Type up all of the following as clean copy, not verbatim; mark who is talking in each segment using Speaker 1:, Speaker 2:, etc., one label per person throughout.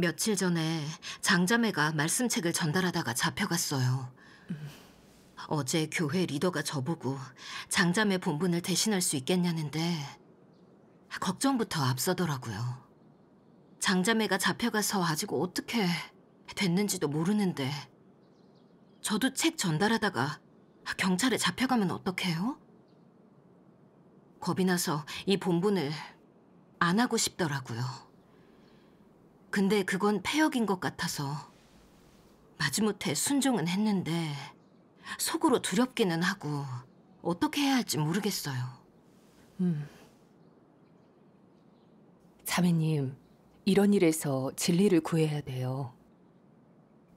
Speaker 1: 며칠 전에 장자매가 말씀책을 전달하다가 잡혀갔어요. 어제 교회 리더가 저보고 장자매 본분을 대신할 수 있겠냐는데 걱정부터 앞서더라고요. 장자매가 잡혀가서 아직 어떻게 됐는지도 모르는데 저도 책 전달하다가 경찰에 잡혀가면 어떡해요? 겁이 나서 이 본분을 안 하고 싶더라고요. 근데 그건 폐역인 것 같아서 마지못해 순종은 했는데 속으로 두렵기는 하고 어떻게 해야 할지 모르겠어요.
Speaker 2: 자매님, 이런 일에서 진리를 구해야 돼요.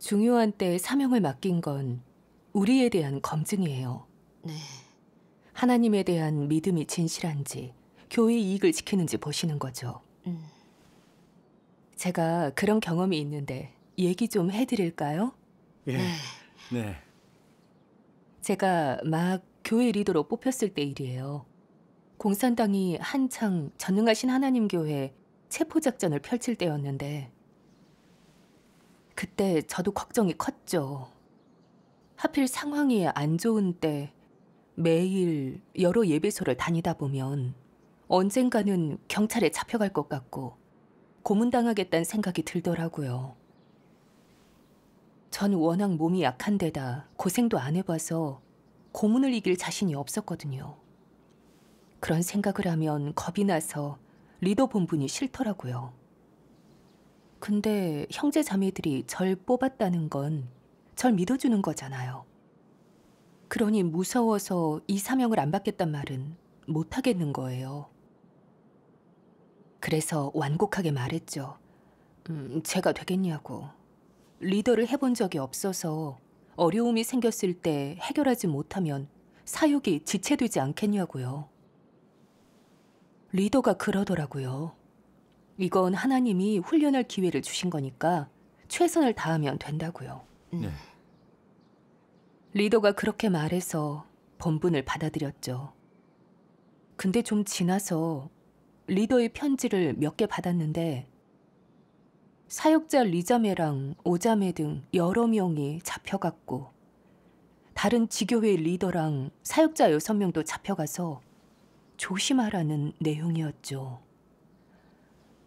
Speaker 2: 중요한 때 사명을 맡긴 건 우리에 대한 검증이에요.
Speaker 1: 네,
Speaker 2: 하나님에 대한 믿음이 진실한지, 교회 이익을 지키는지 보시는 거죠. 제가 그런 경험이 있는데 얘기 좀 해드릴까요?
Speaker 3: 예.
Speaker 1: 네.
Speaker 3: 네.
Speaker 2: 제가 막 교회 리더로 뽑혔을 때 일이에요. 공산당이 한창 전능하신 하나님 교회 체포작전을 펼칠 때였는데 그때 저도 걱정이 컸죠. 하필 상황이 안 좋은 때 매일 여러 예배소를 다니다 보면 언젠가는 경찰에 잡혀갈 것 같고 고문당하겠다는 생각이 들더라고요. 전 워낙 몸이 약한 데다 고생도 안 해봐서 고문을 이길 자신이 없었거든요. 그런 생각을 하면 겁이 나서 리더 본분이 싫더라고요. 근데 형제 자매들이 절 뽑았다는 건 절 믿어주는 거잖아요. 그러니 무서워서 이 사명을 안 받겠단 말은 못 하겠는 거예요. 그래서 완곡하게 말했죠. 제가 되겠냐고. 리더를 해본 적이 없어서 어려움이 생겼을 때 해결하지 못하면 사역이 지체되지 않겠냐고요. 리더가 그러더라고요. 이건 하나님이 훈련할 기회를 주신 거니까 최선을 다하면 된다고요.
Speaker 3: 네.
Speaker 2: 리더가 그렇게 말해서 본분을 받아들였죠. 근데 좀 지나서 리더의 편지를 몇 개 받았는데 사역자 리자매랑 오자매 등 여러 명이 잡혀갔고 다른 지교회 리더랑 사역자 6명도 잡혀가서 조심하라는 내용이었죠.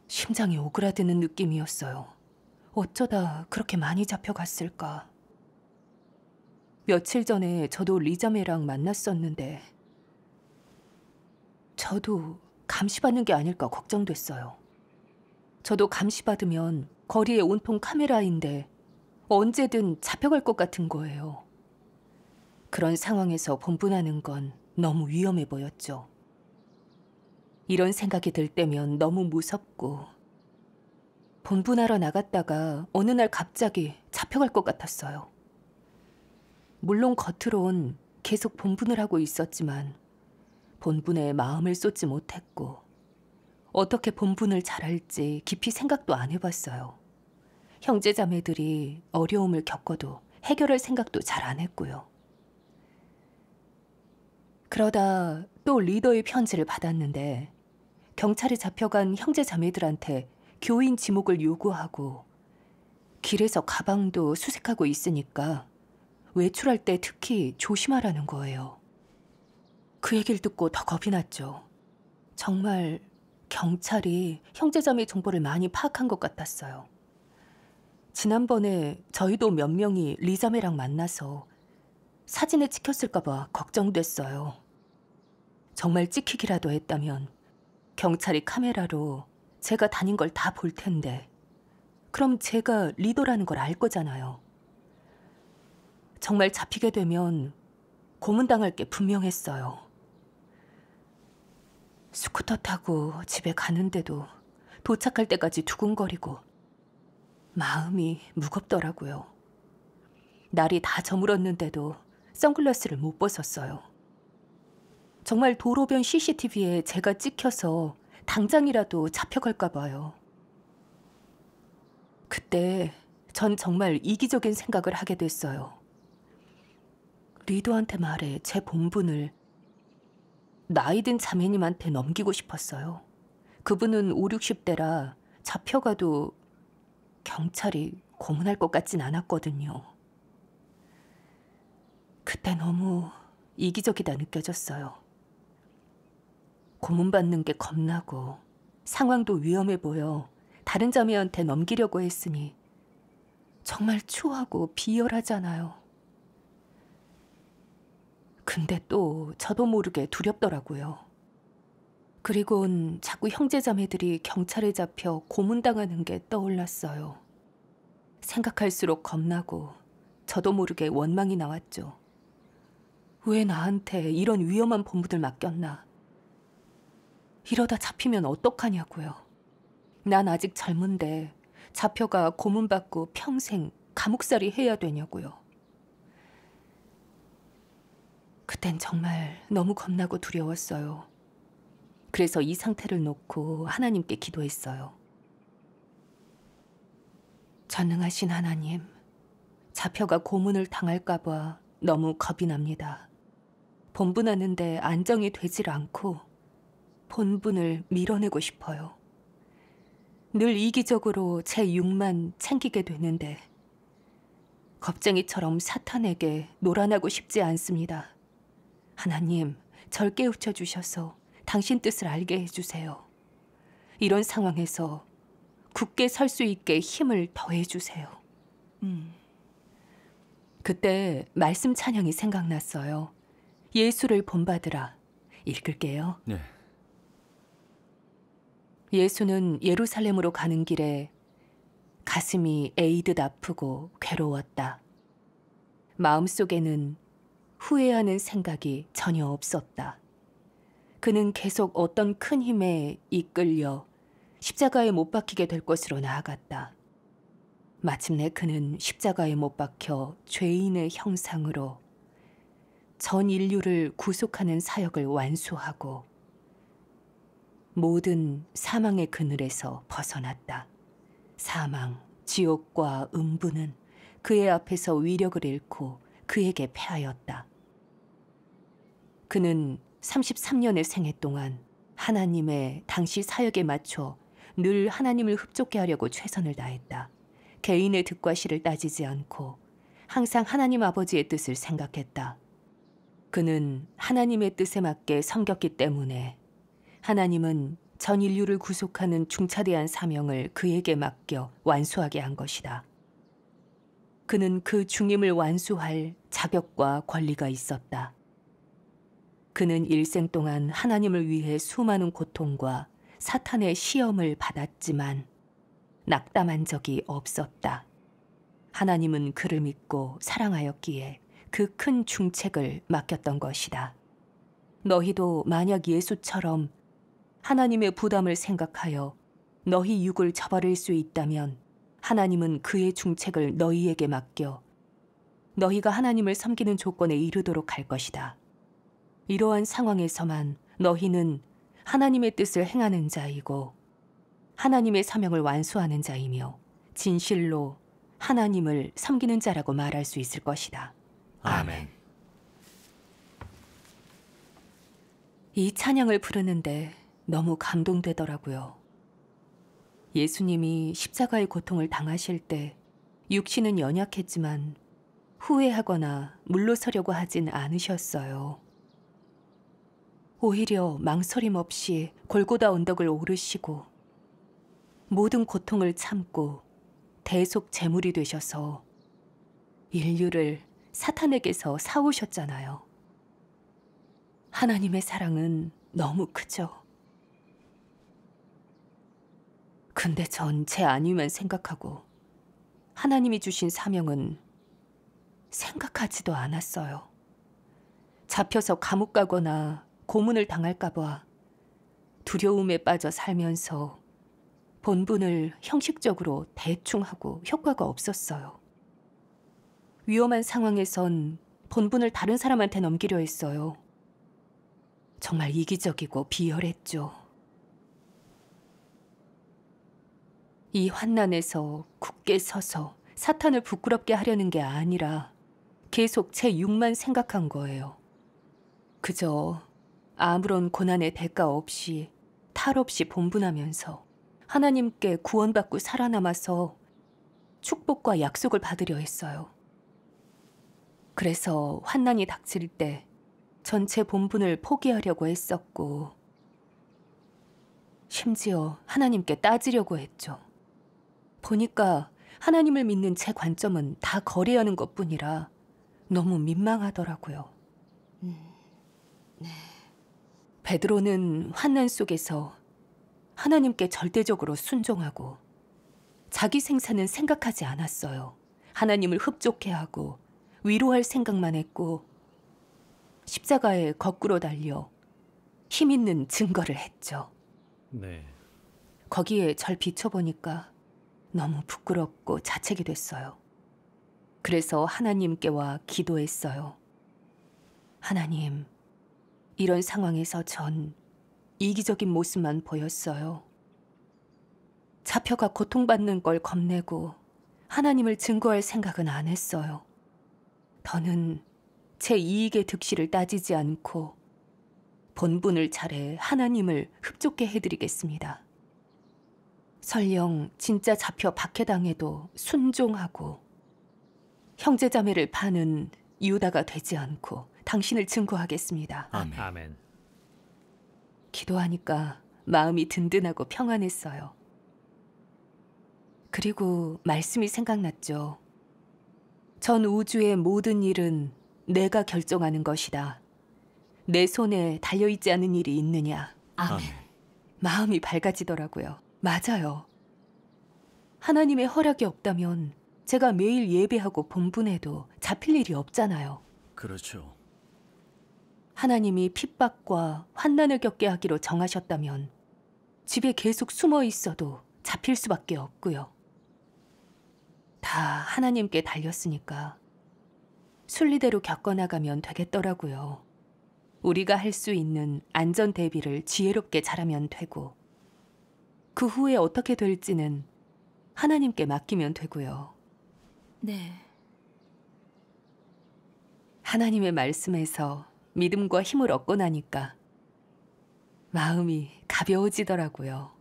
Speaker 2: 심장이 오그라드는 느낌이었어요. 어쩌다 그렇게 많이 잡혀갔을까. 며칠 전에 저도 리자매랑 만났었는데 저도 감시받는 게 아닐까 걱정됐어요. 저도 감시받으면 거리에 온통 카메라인데 언제든 잡혀갈 것 같은 거예요. 그런 상황에서 본분하는 건 너무 위험해 보였죠. 이런 생각이 들 때면 너무 무섭고 본분하러 나갔다가 어느 날 갑자기 잡혀갈 것 같았어요. 물론 겉으론 계속 본분을 하고 있었지만 본분에 마음을 쏟지 못했고 어떻게 본분을 잘할지 깊이 생각도 안 해봤어요. 형제자매들이 어려움을 겪어도 해결할 생각도 잘 안 했고요. 그러다 또 리더의 편지를 받았는데 경찰에 잡혀간 형제자매들한테 교인 지목을 요구하고 길에서 가방도 수색하고 있으니까 외출할 때 특히 조심하라는 거예요. 그 얘기를 듣고 더 겁이 났죠. 정말 경찰이 형제자매 정보를 많이 파악한 것 같았어요. 지난번에 저희도 몇 명이 리자매랑 만나서 사진에 찍혔을까 봐 걱정됐어요. 정말 찍히기라도 했다면 경찰이 카메라로 제가 다닌 걸 다 볼 텐데 그럼 제가 리더라는 걸 알 거잖아요. 정말 잡히게 되면 고문당할 게 분명했어요. 스쿠터 타고 집에 가는데도 도착할 때까지 두근거리고 마음이 무겁더라고요. 날이 다 저물었는데도 선글라스를 못 벗었어요. 정말 도로변 CCTV에 제가 찍혀서 당장이라도 잡혀갈까 봐요. 그때 전 정말 이기적인 생각을 하게 됐어요. 리더한테 말해 제 본분을 나이든 자매님한테 넘기고 싶었어요. 그분은 5, 60대라 잡혀가도 경찰이 고문할 것 같진 않았거든요. 그때 너무 이기적이다 느껴졌어요. 고문받는 게 겁나고 상황도 위험해 보여 다른 자매한테 넘기려고 했으니 정말 추하고 비열하잖아요. 근데 또 저도 모르게 두렵더라고요. 그리곤 자꾸 형제자매들이 경찰에 잡혀 고문당하는 게 떠올랐어요. 생각할수록 겁나고 저도 모르게 원망이 나왔죠. 왜 나한테 이런 위험한 본분을 맡겼나? 이러다 잡히면 어떡하냐고요. 난 아직 젊은데 잡혀가 고문받고 평생 감옥살이 해야 되냐고요. 그땐 정말 너무 겁나고 두려웠어요. 그래서 이 상태를 놓고 하나님께 기도했어요. 전능하신 하나님, 잡혀가 고문을 당할까 봐 너무 겁이 납니다. 본분하는데 안정이 되질 않고 본분을 밀어내고 싶어요. 늘 이기적으로 제 육만 챙기게 되는데 겁쟁이처럼 사탄에게 놀아나고 싶지 않습니다. 하나님, 절 깨우쳐 주셔서 당신 뜻을 알게 해주세요. 이런 상황에서 굳게 설 수 있게 힘을 더해 주세요. 그때 말씀 찬양이 생각났어요. 예수를 본받으라. 읽을게요.
Speaker 3: 네.
Speaker 2: 예수는 예루살렘으로 가는 길에 가슴이 에이듯 아프고 괴로웠다. 마음속에는 후회하는 생각이 전혀 없었다. 그는 계속 어떤 큰 힘에 이끌려 십자가에 못 박히게 될 것으로 나아갔다. 마침내 그는 십자가에 못 박혀 죄인의 형상으로 전 인류를 구속하는 사역을 완수하고 모든 사망의 그늘에서 벗어났다. 사망, 지옥과 음부는 그의 앞에서 위력을 잃고 그에게 패하였다. 그는 33년의 생애 동안 하나님의 당시 사역에 맞춰 늘 하나님을 흡족해 하려고 최선을 다했다. 개인의 득과 실을 따지지 않고 항상 하나님 아버지의 뜻을 생각했다. 그는 하나님의 뜻에 맞게 섬겼기 때문에 하나님은 전 인류를 구속하는 중차대한 사명을 그에게 맡겨 완수하게 한 것이다. 그는 그 중임을 완수할 자격과 권리가 있었다. 그는 일생 동안 하나님을 위해 수많은 고통과 사탄의 시험을 받았지만 낙담한 적이 없었다. 하나님은 그를 믿고 사랑하였기에 그 큰 중책을 맡겼던 것이다. 너희도 만약 예수처럼 하나님의 부담을 생각하여 너희 육을 저버릴 수 있다면 하나님은 그의 중책을 너희에게 맡겨 너희가 하나님을 섬기는 조건에 이르도록 할 것이다. 이러한 상황에서만 너희는 하나님의 뜻을 행하는 자이고 하나님의 사명을 완수하는 자이며 진실로 하나님을 섬기는 자라고 말할 수 있을 것이다.
Speaker 3: 아멘.
Speaker 2: 이 찬양을 부르는데 너무 감동되더라고요. 예수님이 십자가의 고통을 당하실 때 육신은 연약했지만 후회하거나 물러서려고 하진 않으셨어요. 오히려 망설임 없이 골고다 언덕을 오르시고 모든 고통을 참고 대속 제물이 되셔서 인류를 사탄에게서 사오셨잖아요. 하나님의 사랑은 너무 크죠. 근데 전 제 안위만 생각하고 하나님이 주신 사명은 생각하지도 않았어요. 잡혀서 감옥 가거나 고문을 당할까 봐 두려움에 빠져 살면서 본분을 형식적으로 대충 하고 효과가 없었어요. 위험한 상황에선 본분을 다른 사람한테 넘기려 했어요. 정말 이기적이고 비열했죠. 이 환난에서 굳게 서서 사탄을 부끄럽게 하려는 게 아니라 계속 제 육만 생각한 거예요. 그저 아무런 고난의 대가 없이 탈 없이 본분하면서 하나님께 구원받고 살아남아서 축복과 약속을 받으려 했어요. 그래서 환난이 닥칠 때 전체 본분을 포기하려고 했었고, 심지어 하나님께 따지려고 했죠. 보니까 하나님을 믿는 제 관점은 다 거래하는 것뿐이라 너무 민망하더라고요.
Speaker 1: 네.
Speaker 2: 베드로는 환난 속에서 하나님께 절대적으로 순종하고 자기 생사는 생각하지 않았어요. 하나님을 흡족해하고 위로할 생각만 했고 십자가에 거꾸로 달려 힘 있는 증거를 했죠.
Speaker 3: 네.
Speaker 2: 거기에 절 비춰보니까 너무 부끄럽고 자책이 됐어요. 그래서 하나님께와 기도했어요. 하나님, 이런 상황에서 전 이기적인 모습만 보였어요. 잡혀가 고통받는 걸 겁내고 하나님을 증거할 생각은 안 했어요. 더는 제 이익의 득실을 따지지 않고 본분을 차례 하나님을 흡족해 해드리겠습니다. 설령 진짜 잡혀 박해당해도 순종하고 형제자매를 파는 유다가 되지 않고 당신을 증거하겠습니다.
Speaker 3: 아멘. 아멘.
Speaker 2: 기도하니까 마음이 든든하고 평안했어요. 그리고 말씀이 생각났죠. 전 우주의 모든 일은 내가 결정하는 것이다. 내 손에 달려있지 않은 일이 있느냐.
Speaker 1: 아멘.
Speaker 2: 마음이 밝아지더라고요. 맞아요. 하나님의 허락이 없다면 제가 매일 예배하고 본분해도 잡힐 일이 없잖아요.
Speaker 3: 그렇죠.
Speaker 2: 하나님이 핍박과 환난을 겪게 하기로 정하셨다면 집에 계속 숨어 있어도 잡힐 수밖에 없고요. 다 하나님께 달렸으니까 순리대로 겪어나가면 되겠더라고요. 우리가 할 수 있는 안전 대비를 지혜롭게 잘하면 되고 그 후에 어떻게 될지는 하나님께 맡기면 되고요.
Speaker 1: 네.
Speaker 2: 하나님의 말씀에서 믿음과 힘을 얻고 나니까 마음이 가벼워지더라고요.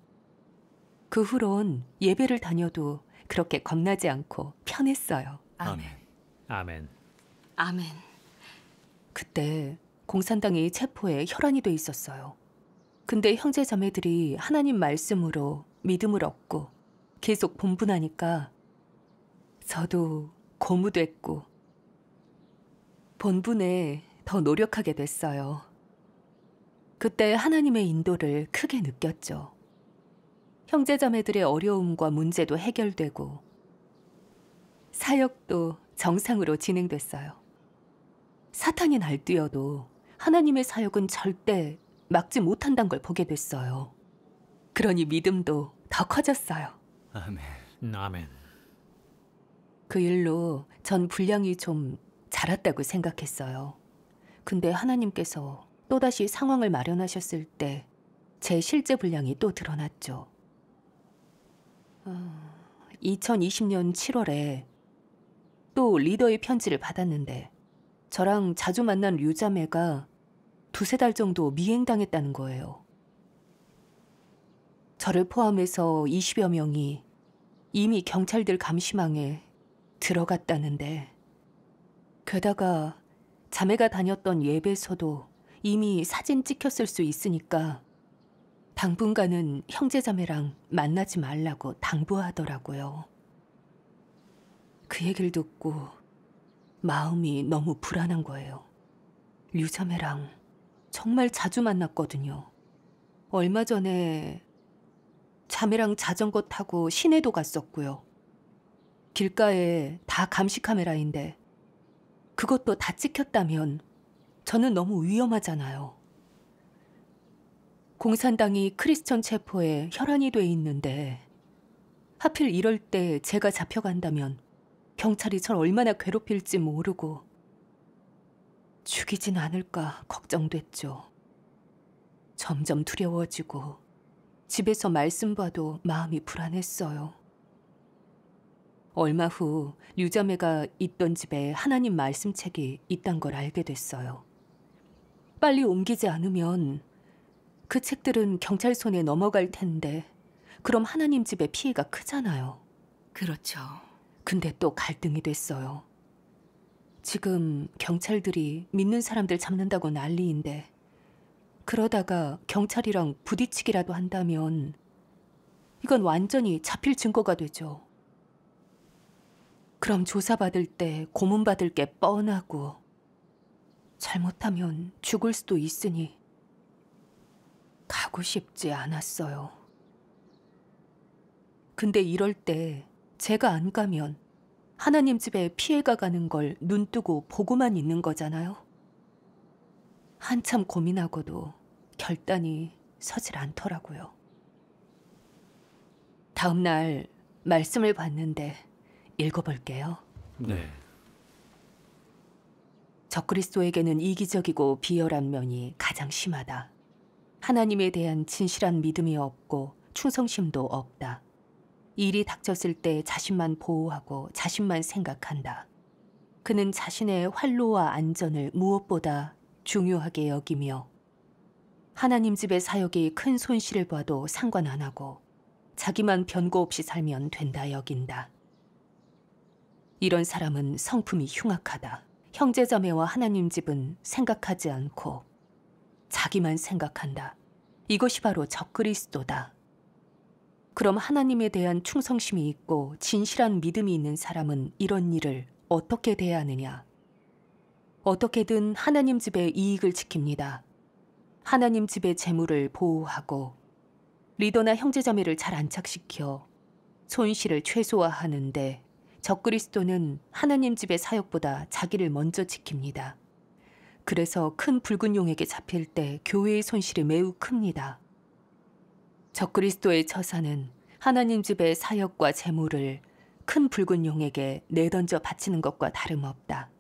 Speaker 2: 그 후론 예배를 다녀도 그렇게 겁나지 않고 편했어요.
Speaker 3: 아멘. 아멘.
Speaker 1: 아멘.
Speaker 2: 그때 공산당이 체포에 혈안이 돼 있었어요. 근데 형제 자매들이 하나님 말씀으로 믿음을 얻고 계속 본분하니까 저도 고무됐고 본분에 더 노력하게 됐어요. 그때 하나님의 인도를 크게 느꼈죠. 형제자매들의 어려움과 문제도 해결되고 사역도 정상으로 진행됐어요. 사탄이 날뛰어도 하나님의 사역은 절대 막지 못한다는 걸 보게 됐어요. 그러니 믿음도 더 커졌어요.
Speaker 3: 아멘. 아멘.
Speaker 2: 그 일로 전 분량이 좀 자랐다고 생각했어요. 근데 하나님께서 또다시 상황을 마련하셨을 때 제 실제 분량이 또 드러났죠. 2020년 7월에 또 리더의 편지를 받았는데 저랑 자주 만난 류자매가 2-3달 정도 미행당했다는 거예요. 저를 포함해서 20여 명이 이미 경찰들 감시망에 들어갔다는데 게다가 자매가 다녔던 예배소도 이미 사진 찍혔을 수 있으니까 당분간은 형제자매랑 만나지 말라고 당부하더라고요. 그 얘기를 듣고 마음이 너무 불안한 거예요. 류자매랑 정말 자주 만났거든요. 얼마 전에 자매랑 자전거 타고 시내도 갔었고요. 길가에 다 감시 카메라인데 그것도 다 찍혔다면 저는 너무 위험하잖아요. 공산당이 크리스천 체포에 혈안이 돼 있는데 하필 이럴 때 제가 잡혀간다면 경찰이 절 얼마나 괴롭힐지 모르고 죽이진 않을까 걱정됐죠. 점점 두려워지고 집에서 말씀 봐도 마음이 불안했어요. 얼마 후 류자매가 있던 집에 하나님 말씀책이 있단 걸 알게 됐어요. 빨리 옮기지 않으면 그 책들은 경찰 손에 넘어갈 텐데 그럼 하나님 집에 피해가 크잖아요.
Speaker 1: 그렇죠.
Speaker 2: 근데 또 갈등이 됐어요. 지금 경찰들이 믿는 사람들 잡는다고 난리인데 그러다가 경찰이랑 부딪히기라도 한다면 이건 완전히 잡힐 증거가 되죠. 그럼 조사받을 때 고문받을 게 뻔하고 잘못하면 죽을 수도 있으니 가고 싶지 않았어요. 근데 이럴 때 제가 안 가면 하나님 집에 피해가 가는 걸 눈뜨고 보고만 있는 거잖아요. 한참 고민하고도 결단이 서질 않더라고요. 다음 날 말씀을 봤는데 읽어볼게요.
Speaker 3: 네.
Speaker 2: 적그리스도에게는 이기적이고 비열한 면이 가장 심하다. 하나님에 대한 진실한 믿음이 없고 충성심도 없다. 일이 닥쳤을 때 자신만 보호하고 자신만 생각한다. 그는 자신의 활로와 안전을 무엇보다 중요하게 여기며 하나님 집의 사역이 큰 손실을 봐도 상관 안 하고 자기만 변고 없이 살면 된다 여긴다. 이런 사람은 성품이 흉악하다. 형제자매와 하나님 집은 생각하지 않고 자기만 생각한다. 이것이 바로 적그리스도다. 그럼 하나님에 대한 충성심이 있고 진실한 믿음이 있는 사람은 이런 일을 어떻게 대하느냐? 어떻게든 하나님 집의 이익을 지킵니다. 하나님 집의 재물을 보호하고 리더나 형제자매를 잘 안착시켜 손실을 최소화하는데 적그리스도는 하나님 집의 사역보다 자기를 먼저 지킵니다. 그래서 큰 붉은 용에게 잡힐 때 교회의 손실이 매우 큽니다. 적그리스도의 처사는 하나님 집의 사역과 재물을 큰 붉은 용에게 내던져 바치는 것과 다름없다.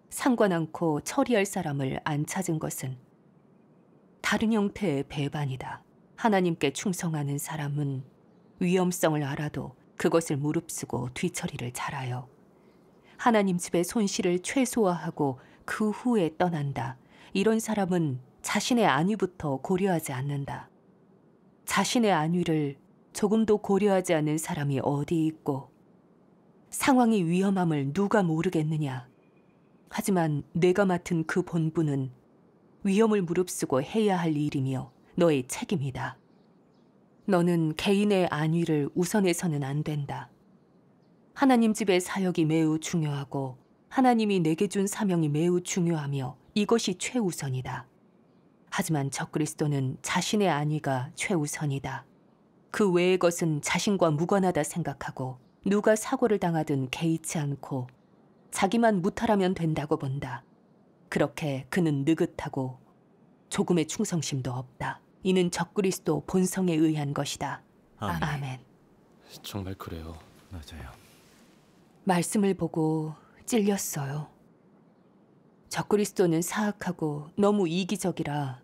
Speaker 2: 상관 않고 처리할 사람을 안 찾은 것은 다른 형태의 배반이다. 하나님께 충성하는 사람은 위험성을 알아도 그것을 무릅쓰고 뒤처리를 잘하여 하나님 집의 손실을 최소화하고 그 후에 떠난다. 이런 사람은 자신의 안위부터 고려하지 않는다. 자신의 안위를 조금도 고려하지 않는 사람이 어디 있고 상황이 위험함을 누가 모르겠느냐. 하지만 내가 맡은 그 본분은 위험을 무릅쓰고 해야 할 일이며 너의 책임이다. 너는 개인의 안위를 우선해서는 안 된다. 하나님 집의 사역이 매우 중요하고 하나님이 내게 준 사명이 매우 중요하며 이것이 최우선이다. 하지만 적그리스도는 자신의 안위가 최우선이다. 그 외의 것은 자신과 무관하다 생각하고 누가 사고를 당하든 개의치 않고 자기만 무탈하면 된다고 본다. 그렇게 그는 느긋하고 조금의 충성심도 없다. 이는 적그리스도 본성에 의한 것이다.
Speaker 3: 아멘.
Speaker 2: 아멘.
Speaker 4: 정말 그래요.
Speaker 3: 맞아요.
Speaker 2: 말씀을 보고 찔렸어요. 적그리스도는 사악하고 너무 이기적이라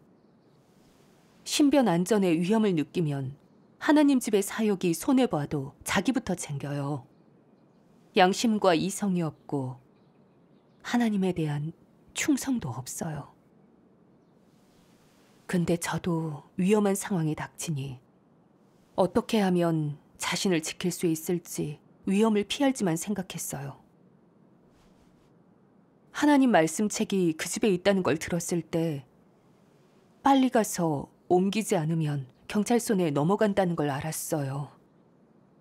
Speaker 2: 신변 안전의 위험을 느끼면 하나님 집의 사역이 손해봐도 자기부터 챙겨요. 양심과 이성이 없고 하나님에 대한 충성도 없어요. 근데 저도 위험한 상황이 닥치니 어떻게 하면 자신을 지킬 수 있을지 위험을 피할지만 생각했어요. 하나님 말씀책이 그 집에 있다는 걸 들었을 때 빨리 가서 옮기지 않으면 경찰 손에 넘어간다는 걸 알았어요.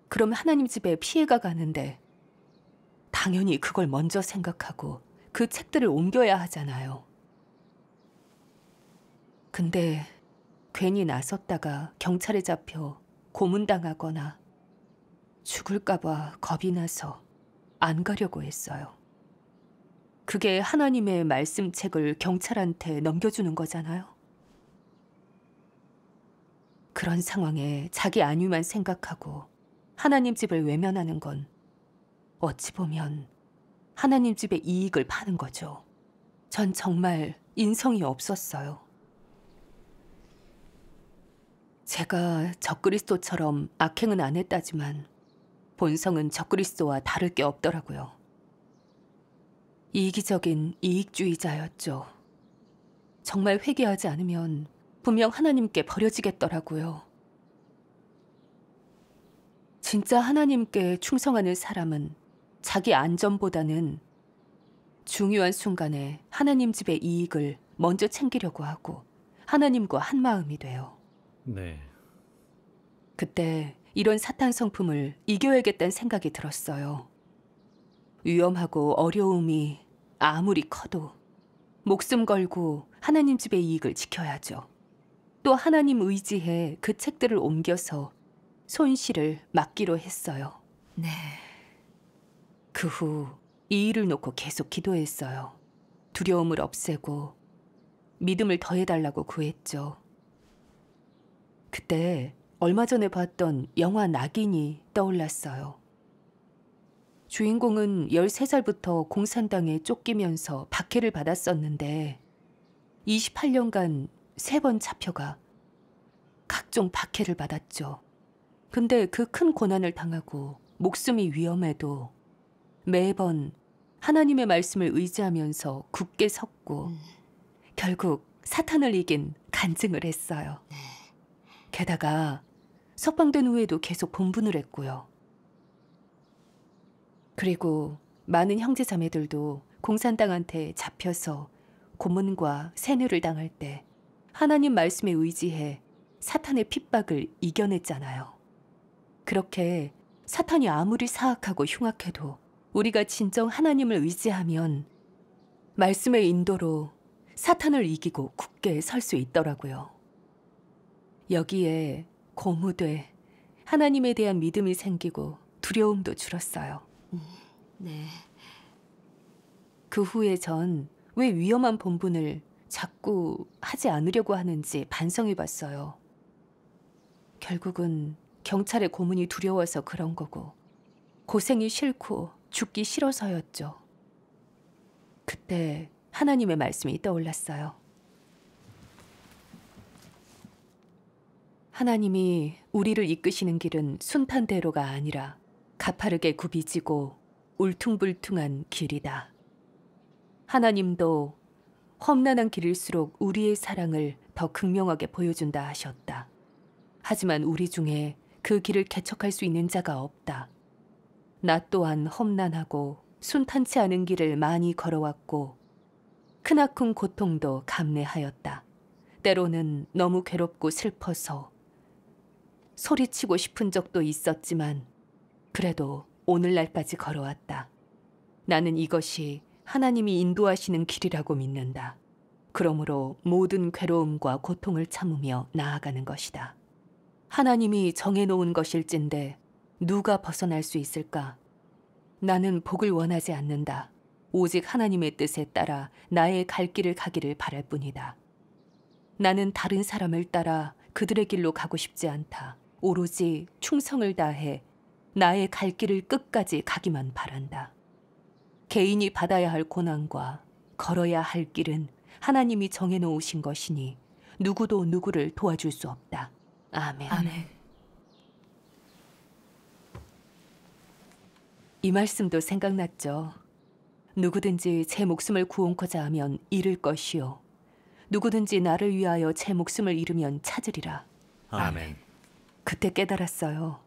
Speaker 2: 그럼 하나님 집에 피해가 가는데 당연히 그걸 먼저 생각하고 그 책들을 옮겨야 하잖아요. 근데 괜히 나섰다가 경찰에 잡혀 고문당하거나 죽을까봐 겁이 나서 안 가려고 했어요. 그게 하나님의 말씀책을 경찰한테 넘겨주는 거잖아요. 그런 상황에 자기 안위만 생각하고 하나님 집을 외면하는 건 어찌 보면 하나님 집의 이익을 파는 거죠. 전 정말 인성이 없었어요. 제가 적그리스도처럼 악행은 안 했다지만 본성은 적그리스도와 다를 게 없더라고요. 이기적인 이익주의자였죠. 정말 회개하지 않으면 분명 하나님께 버려지겠더라고요. 진짜 하나님께 충성하는 사람은 자기 안전보다는 중요한 순간에 하나님 집의 이익을 먼저 챙기려고 하고 하나님과 한 마음이 돼요.
Speaker 3: 네.
Speaker 2: 그때 이런 사탄 성품을 이겨야겠다는 생각이 들었어요. 위험하고 어려움이 아무리 커도 목숨 걸고 하나님 집의 이익을 지켜야죠. 또 하나님 의지에 그 책들을 옮겨서 손실을 막기로 했어요.
Speaker 1: 네.
Speaker 2: 그 후 이 일을 놓고 계속 기도했어요. 두려움을 없애고 믿음을 더해달라고 구했죠. 그때 얼마 전에 봤던 영화 낙인이 떠올랐어요. 주인공은 13살부터 공산당에 쫓기면서 박해를 받았었는데 28년간 3번 잡혀가 각종 박해를 받았죠. 근데 그 큰 고난을 당하고 목숨이 위험해도 매번 하나님의 말씀을 의지하면서 굳게 섰고 결국 사탄을 이긴 간증을 했어요. 게다가 석방된 후에도 계속 본분을 했고요. 그리고 많은 형제자매들도 공산당한테 잡혀서 고문과 세뇌를 당할 때 하나님 말씀에 의지해 사탄의 핍박을 이겨냈잖아요. 그렇게 사탄이 아무리 사악하고 흉악해도 우리가 진정 하나님을 의지하면 말씀의 인도로 사탄을 이기고 굳게 설 수 있더라고요. 여기에 고무돼 하나님에 대한 믿음이 생기고 두려움도 줄었어요.
Speaker 1: 네.
Speaker 2: 그 후에 전 왜 위험한 본분을 자꾸 하지 않으려고 하는지 반성해 봤어요. 결국은 경찰의 고문이 두려워서 그런 거고 고생이 싫고 죽기 싫어서였죠. 그때 하나님의 말씀이 떠올랐어요. 하나님이 우리를 이끄시는 길은 순탄대로가 아니라 가파르게 굽이지고 울퉁불퉁한 길이다. 하나님도 험난한 길일수록 우리의 사랑을 더 극명하게 보여준다 하셨다. 하지만 우리 중에 그 길을 개척할 수 있는 자가 없다. 나 또한 험난하고 순탄치 않은 길을 많이 걸어왔고 크나큰 고통도 감내하였다. 때로는 너무 괴롭고 슬퍼서 소리치고 싶은 적도 있었지만 그래도 오늘날까지 걸어왔다. 나는 이것이 하나님이 인도하시는 길이라고 믿는다. 그러므로 모든 괴로움과 고통을 참으며 나아가는 것이다. 하나님이 정해놓은 것일진데 누가 벗어날 수 있을까? 나는 복을 원하지 않는다. 오직 하나님의 뜻에 따라 나의 갈 길을 가기를 바랄 뿐이다. 나는 다른 사람을 따라 그들의 길로 가고 싶지 않다. 오로지 충성을 다해 나의 갈 길을 끝까지 가기만 바란다. 개인이 받아야 할 고난과 걸어야 할 길은 하나님이 정해놓으신 것이니 누구도 누구를 도와줄 수 없다. 아멘.
Speaker 1: 아멘.
Speaker 2: 이 말씀도 생각났죠. 누구든지 제 목숨을 구원코자 하면 잃을 것이요. 누구든지 나를 위하여 제 목숨을 잃으면 찾으리라.
Speaker 3: 아멘.
Speaker 2: 그때 깨달았어요.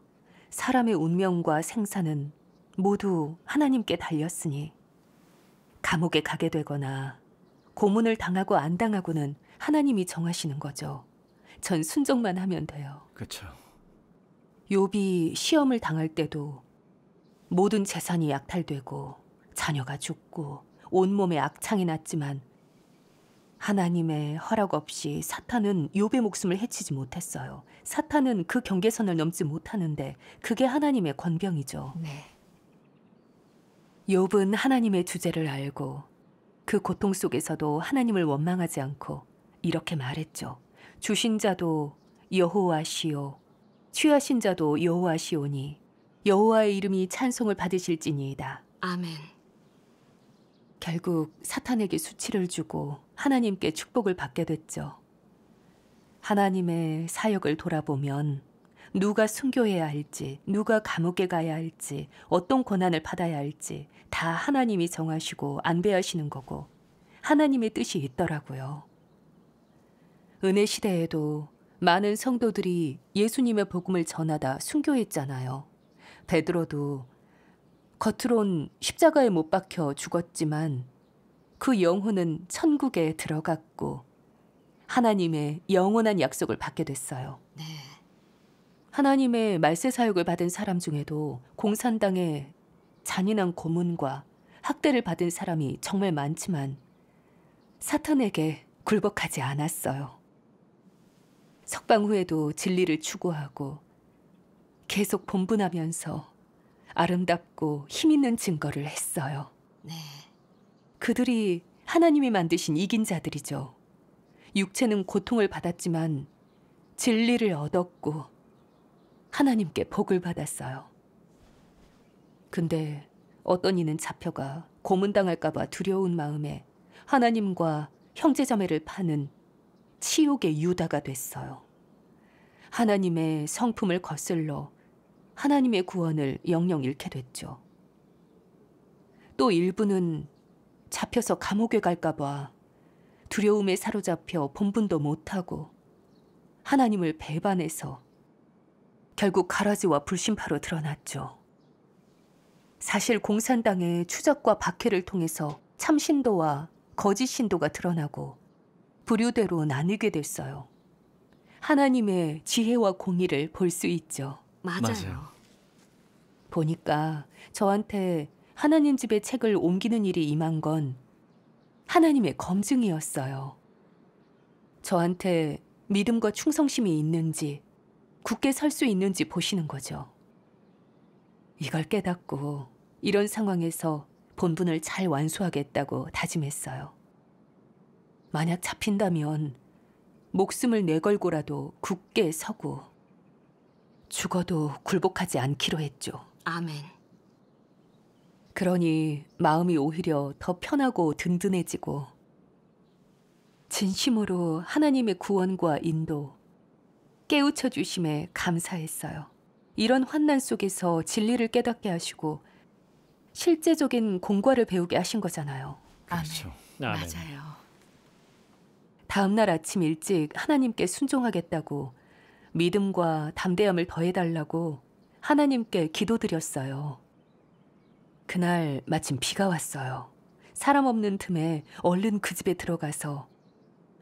Speaker 2: 사람의 운명과 생사는 모두 하나님께 달렸으니 감옥에 가게 되거나 고문을 당하고 안 당하고는 하나님이 정하시는 거죠. 전 순종만 하면 돼요.
Speaker 3: 그렇죠.
Speaker 2: 욥이 시험을 당할 때도 모든 재산이 약탈되고 자녀가 죽고 온몸에 악창이 났지만 하나님의 허락 없이 사탄은 욥의 목숨을 해치지 못했어요. 사탄은 그 경계선을 넘지 못하는데 그게 하나님의 권병이죠.
Speaker 1: 네.
Speaker 2: 욥은 하나님의 주제를 알고 그 고통 속에서도 하나님을 원망하지 않고 이렇게 말했죠. 주신 자도 여호와시오, 취하신 자도 여호와시오니 여호와의 이름이 찬송을 받으실지니이다.
Speaker 1: 아멘.
Speaker 2: 결국 사탄에게 수치를 주고 하나님께 축복을 받게 됐죠. 하나님의 사역을 돌아보면 누가 순교해야 할지, 누가 감옥에 가야 할지, 어떤 고난을 받아야 할지 다 하나님이 정하시고 안배하시는 거고 하나님의 뜻이 있더라고요. 은혜 시대에도 많은 성도들이 예수님의 복음을 전하다 순교했잖아요. 베드로도 겉으론 십자가에 못 박혀 죽었지만 그 영혼은 천국에 들어갔고 하나님의 영원한 약속을 받게 됐어요.
Speaker 1: 네.
Speaker 2: 하나님의 말세 사역을 받은 사람 중에도 공산당의 잔인한 고문과 학대를 받은 사람이 정말 많지만 사탄에게 굴복하지 않았어요. 석방 후에도 진리를 추구하고 계속 본분하면서 아름답고 힘있는 증거를 했어요.
Speaker 1: 네.
Speaker 2: 그들이 하나님이 만드신 이긴 자들이죠. 육체는 고통을 받았지만 진리를 얻었고 하나님께 복을 받았어요. 근데 어떤 이는 잡혀가 고문당할까 봐 두려운 마음에 하나님과 형제자매를 파는 치욕의 유다가 됐어요. 하나님의 성품을 거슬러 하나님의 구원을 영영 잃게 됐죠. 또 일부는 잡혀서 감옥에 갈까 봐 두려움에 사로잡혀 본분도 못하고 하나님을 배반해서 결국 가라지와 불신파로 드러났죠. 사실 공산당의 추적과 박해를 통해서 참신도와 거짓 신도가 드러나고 부류대로 나뉘게 됐어요. 하나님의 지혜와 공의를 볼 수 있죠.
Speaker 1: 맞아요.
Speaker 2: 보니까 저한테 하나님 집에 책을 옮기는 일이 임한 건 하나님의 검증이었어요. 저한테 믿음과 충성심이 있는지 굳게 설 수 있는지 보시는 거죠. 이걸 깨닫고 이런 상황에서 본분을 잘 완수하겠다고 다짐했어요. 만약 잡힌다면 목숨을 내걸고라도 굳게 서고 죽어도 굴복하지 않기로 했죠.
Speaker 1: 아멘.
Speaker 2: 그러니 마음이 오히려 더 편하고 든든해지고 진심으로 하나님의 구원과 인도, 깨우쳐 주심에 감사했어요. 이런 환난 속에서 진리를 깨닫게 하시고 실제적인 공과를 배우게 하신 거잖아요.
Speaker 3: 그렇죠.
Speaker 1: 아멘.
Speaker 3: 아멘.
Speaker 1: 맞아요.
Speaker 2: 다음 날 아침 일찍 하나님께 순종하겠다고 믿음과 담대함을 더해달라고 하나님께 기도드렸어요. 그날 마침 비가 왔어요. 사람 없는 틈에 얼른 그 집에 들어가서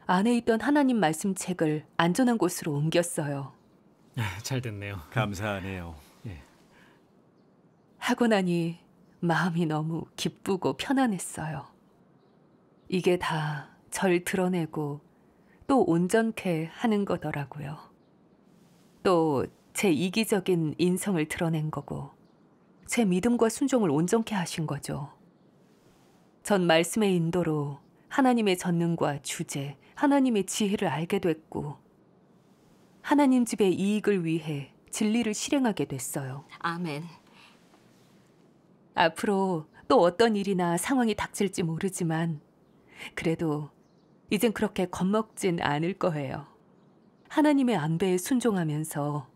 Speaker 2: 안에 있던 하나님 말씀책을 안전한 곳으로 옮겼어요.
Speaker 3: 잘 됐네요.
Speaker 4: 감사하네요.
Speaker 2: 하고 나니 마음이 너무 기쁘고 편안했어요. 이게 다 절 드러내고 또 온전케 하는 거더라고요. 또 제 이기적인 인성을 드러낸 거고 제 믿음과 순종을 온전케 하신 거죠. 전 말씀의 인도로 하나님의 전능과 주제, 하나님의 지혜를 알게 됐고 하나님 집의 이익을 위해 진리를 실행하게 됐어요.
Speaker 1: 아멘.
Speaker 2: 앞으로 또 어떤 일이나 상황이 닥칠지 모르지만 그래도 이젠 그렇게 겁먹진 않을 거예요. 하나님의 안배에 순종하면서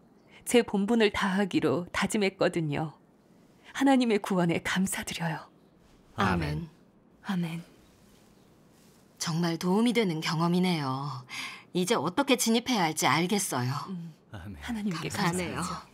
Speaker 2: 제 본분을 다하기로 다짐했거든요. 하나님의 구원에 감사드려요.
Speaker 1: 아멘.
Speaker 2: 아멘.
Speaker 1: 정말 도움이 되는 경험이네요. 이제 어떻게 진입해야 할지 알겠어요.
Speaker 3: 아멘.
Speaker 2: 하나님께
Speaker 1: 감사하네요.
Speaker 2: 감사하죠.